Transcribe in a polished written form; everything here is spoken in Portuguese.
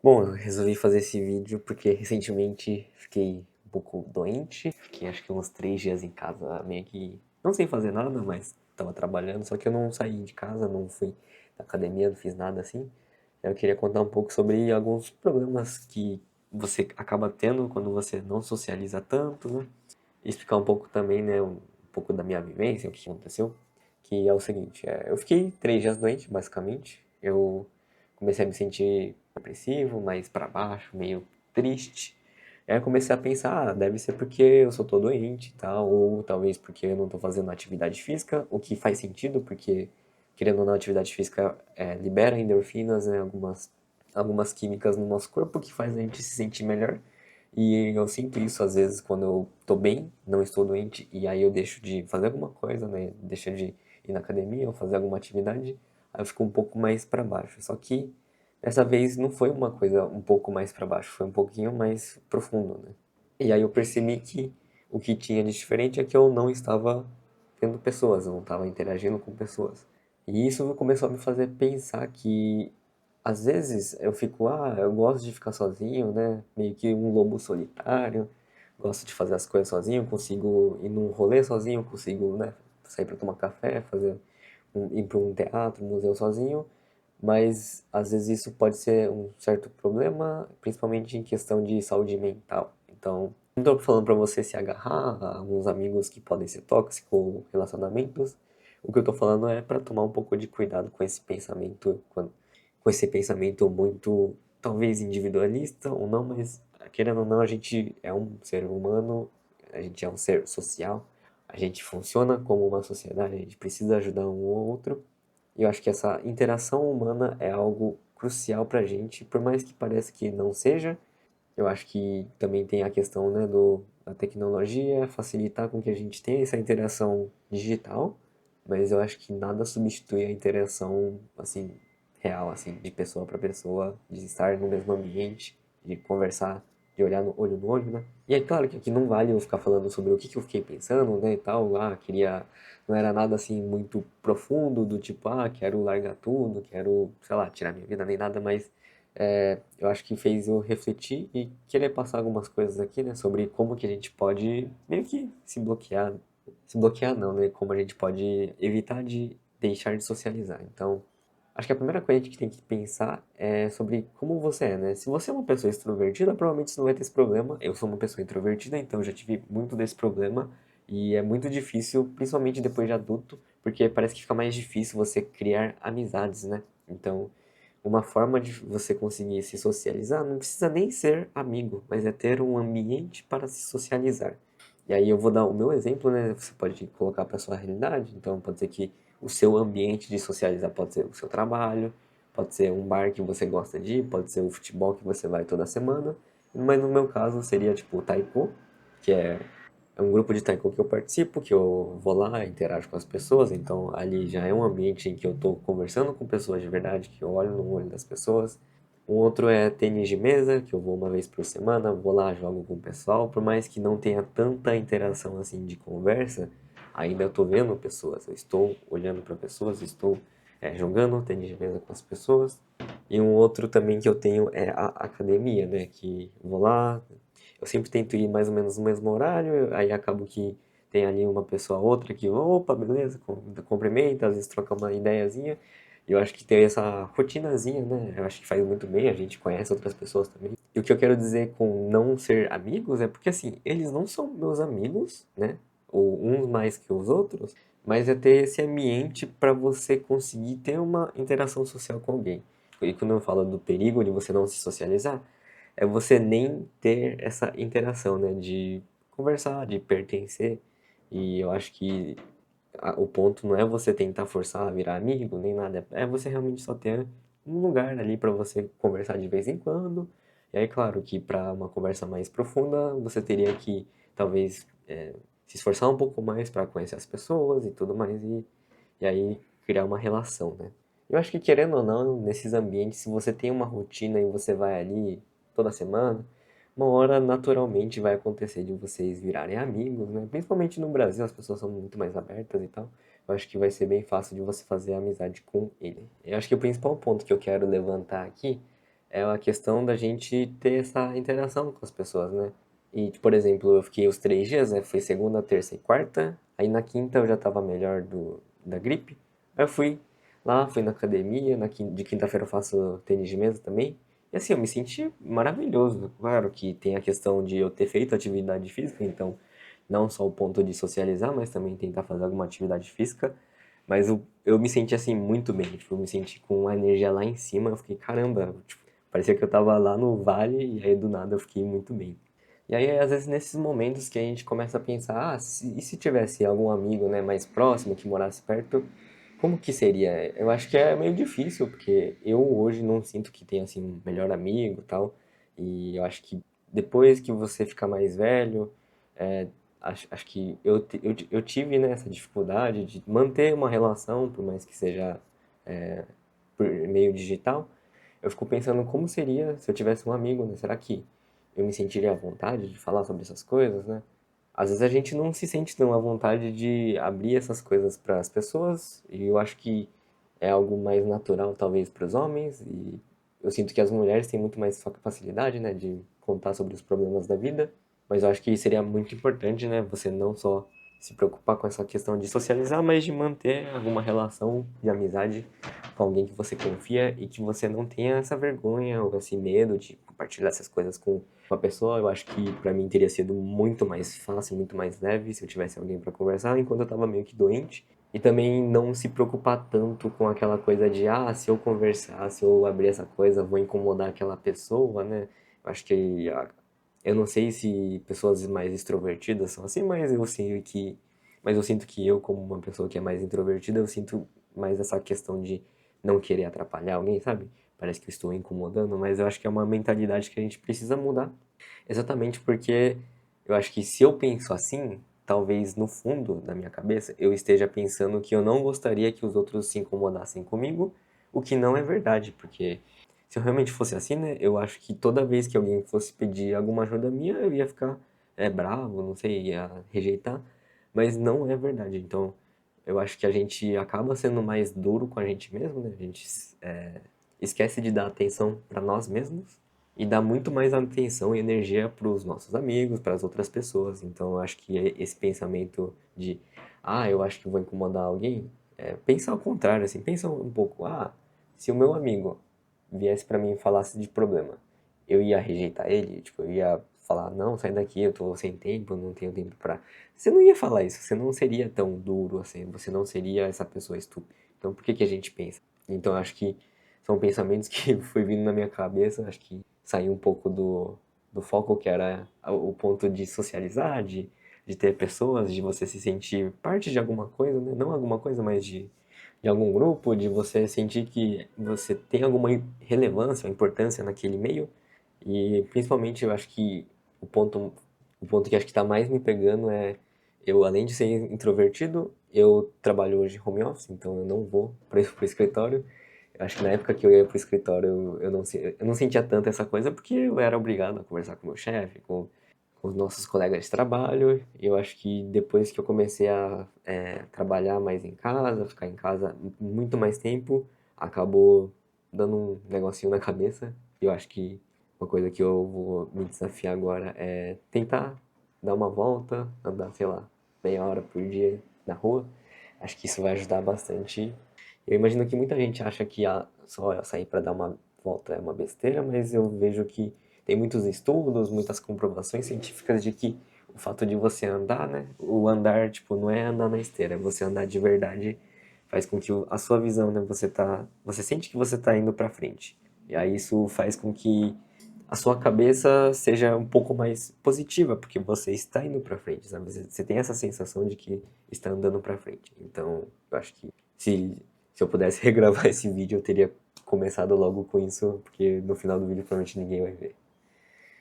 Bom, eu resolvi fazer esse vídeo porque recentemente fiquei um pouco doente. Fiquei acho que uns 3 dias em casa, meio que não sem fazer nada, mas tava trabalhando. Só que eu não saí de casa, não fui na academia, não fiz nada assim. Eu queria contar um pouco sobre alguns problemas que você acaba tendo quando você não socializa tanto, né? E explicar um pouco também, né, um pouco da minha vivência, o que aconteceu. Que é o seguinte, eu fiquei 3 dias doente, basicamente. Eu comecei a me sentir depressivo, mais pra baixo, meio triste. Aí eu comecei a pensar, deve ser porque eu só tô doente e tal, ou talvez porque eu não tô fazendo atividade física, o que faz sentido, porque, querendo ou não, a atividade física libera endorfinas, né, algumas químicas no nosso corpo que faz a gente se sentir melhor. E eu sinto isso às vezes quando eu tô bem, não estou doente, e aí eu deixo de fazer alguma coisa, né, deixo de ir na academia ou fazer alguma atividade, aí eu fico um pouco mais pra baixo. Só que dessa vez não foi uma coisa um pouco mais pra baixo, foi um pouquinho mais profundo, né? E aí eu percebi que o que tinha de diferente é que eu não estava tendo pessoas, eu não estava interagindo com pessoas. E isso começou a me fazer pensar que às vezes eu fico, eu gosto de ficar sozinho, né? Meio que um lobo solitário, gosto de fazer as coisas sozinho, consigo ir num rolê sozinho, consigo, né, sair para tomar café, ir para um teatro, um museu sozinho, mas às vezes isso pode ser um certo problema, principalmente em questão de saúde mental. Então, não estou falando para você se agarrar a alguns amigos que podem ser tóxicos ou relacionamentos. O que eu estou falando é para tomar um pouco de cuidado com esse pensamento, com esse pensamento muito, talvez individualista ou não, mas querendo ou não, a gente é um ser humano, a gente é um ser social, a gente funciona como uma sociedade, a gente precisa ajudar um ao outro. E eu acho que essa interação humana é algo crucial pra gente, por mais que pareça que não seja. Eu acho que também tem a questão, né, da tecnologia facilitar com que a gente tenha essa interação digital, mas eu acho que nada substitui a interação, assim, real, assim, de pessoa para pessoa, de estar no mesmo ambiente, de conversar, de olhar no olho, né? E é claro que aqui não vale eu ficar falando sobre o que eu fiquei pensando, né, e tal, não era nada assim muito profundo, do tipo, quero largar tudo, quero, sei lá, tirar minha vida, nem nada, mas eu acho que fez eu refletir e querer passar algumas coisas aqui, né, sobre como que a gente pode meio que se bloquear não, né, como a gente pode evitar de deixar de socializar. Então, acho que a primeira coisa que a gente tem que pensar é sobre como você é, né? Se você é uma pessoa extrovertida, provavelmente você não vai ter esse problema. Eu sou uma pessoa introvertida, então eu já tive muito desse problema e é muito difícil, principalmente depois de adulto, porque parece que fica mais difícil você criar amizades, né? Então, uma forma de você conseguir se socializar não precisa nem ser amigo, mas é ter um ambiente para se socializar. E aí eu vou dar o meu exemplo, né? Você pode colocar para sua realidade. Então pode ser que o seu ambiente de socializar pode ser o seu trabalho, pode ser um bar que você gosta de ir, pode ser o futebol que você vai toda semana. Mas no meu caso seria tipo o taiko, que é um grupo de taiko que eu participo, que eu vou lá, interajo com as pessoas, então ali já é um ambiente em que eu estou conversando com pessoas de verdade, que eu olho no olho das pessoas. Um outro é tênis de mesa, que eu vou uma vez por semana, vou lá, jogo com o pessoal, por mais que não tenha tanta interação assim de conversa, ainda eu estou vendo pessoas, eu estou olhando para pessoas, estou jogando tênis de mesa com as pessoas. E um outro também que eu tenho é a academia, né, que eu vou lá, eu sempre tento ir mais ou menos no mesmo horário, aí acabo que tem ali uma pessoa ou outra que, opa, beleza, cumprimenta, às vezes troca uma ideiazinha. E eu acho que ter essa rotinazinha, né? Eu acho que faz muito bem, a gente conhece outras pessoas também. E o que eu quero dizer com não ser amigos é porque, assim, eles não são meus amigos, né? Ou uns mais que os outros, mas é ter esse ambiente para você conseguir ter uma interação social com alguém. E quando eu falo do perigo de você não se socializar, é você nem ter essa interação, né? De conversar, de pertencer. E eu acho que o ponto não é você tentar forçar a virar amigo, nem nada. É você realmente só ter um lugar ali para você conversar de vez em quando. E aí, claro que para uma conversa mais profunda, você teria que talvez se esforçar um pouco mais para conhecer as pessoas e tudo mais. E aí criar uma relação, né? Eu acho que querendo ou não, nesses ambientes, se você tem uma rotina e você vai ali toda semana, uma hora naturalmente vai acontecer de vocês virarem amigos, né? Principalmente no Brasil, as pessoas são muito mais abertas e tal. Eu acho que vai ser bem fácil de você fazer amizade com ele. Eu acho que o principal ponto que eu quero levantar aqui é a questão da gente ter essa interação com as pessoas, né? E, por exemplo, eu fiquei os 3 dias, né? Foi segunda, terça e quarta. Aí na quinta eu já tava melhor da gripe. Aí eu fui lá, fui na academia. De quinta-feira eu faço tênis de mesa também. E assim, eu me senti maravilhoso. Claro que tem a questão de eu ter feito atividade física, então não só o ponto de socializar, mas também tentar fazer alguma atividade física. Mas eu me senti assim muito bem, tipo, eu me senti com a energia lá em cima, eu fiquei, caramba, tipo, parecia que eu tava lá no vale e aí do nada eu fiquei muito bem. E aí, às vezes, nesses momentos que a gente começa a pensar, e se tivesse algum amigo, né, mais próximo, que morasse perto, como que seria? Eu acho que é meio difícil, porque eu hoje não sinto que tenha, assim, um melhor amigo e tal, e eu acho que depois que você fica mais velho, é, acho que eu tive, né, essa dificuldade de manter uma relação, por mais que seja por meio digital, eu fico pensando como seria se eu tivesse um amigo, né? Será que eu me sentiria à vontade de falar sobre essas coisas, né? Às vezes a gente não se sente tão à vontade de abrir essas coisas para as pessoas, e eu acho que é algo mais natural, talvez, para os homens, e eu sinto que as mulheres têm muito mais facilidade, né, de contar sobre os problemas da vida, mas eu acho que seria muito importante, né, você não só se preocupar com essa questão de socializar, mas de manter alguma relação de amizade com alguém que você confia e que você não tenha essa vergonha ou esse medo de compartilhar essas coisas com uma pessoa. Eu acho que pra mim teria sido muito mais fácil, muito mais leve se eu tivesse alguém pra conversar enquanto eu tava meio que doente. E também não se preocupar tanto com aquela coisa de, se eu conversar, se eu abrir essa coisa, vou incomodar aquela pessoa, né? Eu acho que eu não sei se pessoas mais extrovertidas são assim, mas eu sinto que eu, como uma pessoa que é mais introvertida, eu sinto mais essa questão de não querer atrapalhar alguém, sabe? Parece que eu estou incomodando, mas eu acho que é uma mentalidade que a gente precisa mudar. Exatamente porque eu acho que se eu penso assim, talvez no fundo da minha cabeça eu esteja pensando que eu não gostaria que os outros se incomodassem comigo, o que não é verdade, porque se eu realmente fosse assim, né, eu acho que toda vez que alguém fosse pedir alguma ajuda minha, eu ia ficar bravo, não sei, ia rejeitar, mas não é verdade. Então, eu acho que a gente acaba sendo mais duro com a gente mesmo, né? A gente esquece de dar atenção para nós mesmos e dá muito mais atenção e energia para os nossos amigos, para as outras pessoas. Então, eu acho que esse pensamento de, eu acho que vou incomodar alguém, pensa ao contrário, assim, pensa um pouco, se o meu amigo viesse para mim e falasse de problema, eu ia rejeitar ele, tipo, eu ia falar, não, sai daqui, eu tô sem tempo, não tenho tempo pra... Você não ia falar isso, você não seria tão duro assim, você não seria essa pessoa estúpida. Então, por que que a gente pensa? Então, eu acho que são pensamentos que foi vindo na minha cabeça, acho que saiu um pouco do foco que era o ponto de socializar, de ter pessoas, de você se sentir parte de alguma coisa, né? Não alguma coisa, mas de algum grupo, de você sentir que você tem alguma relevância, importância naquele meio. E principalmente eu acho que o ponto, o ponto que acho que está mais me pegando é eu, além de ser introvertido, eu trabalho hoje home office, então eu não vou para o escritório. Eu acho que na época que eu ia para o escritório eu não sentia tanto essa coisa porque eu era obrigado a conversar com o meu chefe, com os nossos colegas de trabalho. Eu acho que depois que eu comecei a trabalhar mais em casa, ficar em casa muito mais tempo, acabou dando um negocinho na cabeça. Eu acho que uma coisa que eu vou me desafiar agora é tentar dar uma volta, andar, sei lá, meia hora por dia na rua. Acho que isso vai ajudar bastante. Eu imagino que muita gente acha que só sair para dar uma volta é uma besteira, mas eu vejo que tem muitos estudos, muitas comprovações científicas de que o fato de você andar, né? O andar, tipo, não é andar na esteira, é você andar de verdade, faz com que a sua visão, né? Você sente que você tá indo para frente. E aí isso faz com que a sua cabeça seja um pouco mais positiva, porque você está indo para frente, sabe? Você tem essa sensação de que está andando para frente. Então, eu acho que se, se eu pudesse regravar esse vídeo, eu teria começado logo com isso, porque no final do vídeo provavelmente ninguém vai ver.